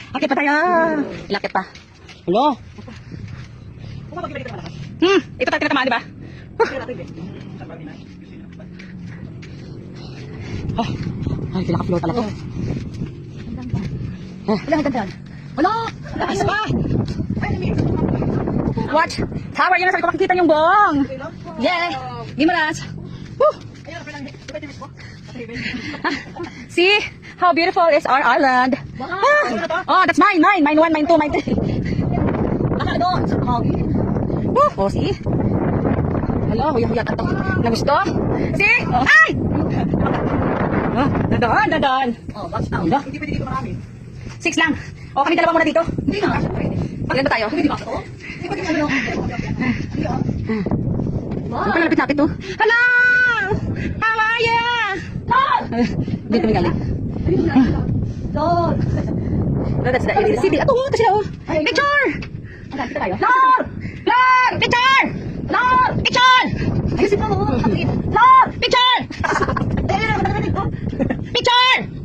Akit pa tayo. Ilakit pa. Hello? Ito tayo tinatamaan, di ba? Ay, pinaka-floor pala to. Wala, hanggang. Wala! Isa pa! What? Tower, yun na sabi ko makikita yung buong. Yeah! Gimaras. Woo! See how beautiful is our island. Oh, that's mine. Mine 1, mine 2, mine 3. Baka doon, sa kahawin. Woo! Oh, see? Hello, huyang-huyang ka to. Na gusto? See? Ay! Dadaan. Oh, watch out. Hindi pwede dito marami. 6 lang. O, kami dalawa muna dito. Hindi na. Ilan ba tayo? Hindi ba ito? Hindi pwede ano. Ang palalapit natin to. Hello! How are you? Dito kami galing. Lord! That's the city. Ato, ito sila oh. Picture! Dito tayo. Lord! Lord! Picture! Lord! Picture! Ayusin mo. Lord! Picture! Ayun na, Picture!